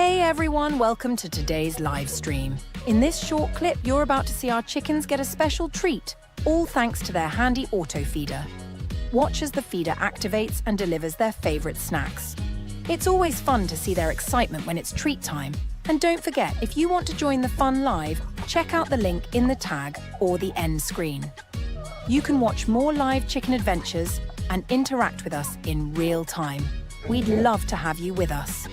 Hey everyone, welcome to today's live stream. In this short clip, you're about to see our chickens get a special treat, all thanks to their handy auto feeder. Watch as the feeder activates and delivers their favorite snacks. It's always fun to see their excitement when it's treat time. And don't forget, if you want to join the fun live, check out the link in the tag or the end screen. You can watch more live chicken adventures and interact with us in real time. We'd love to have you with us.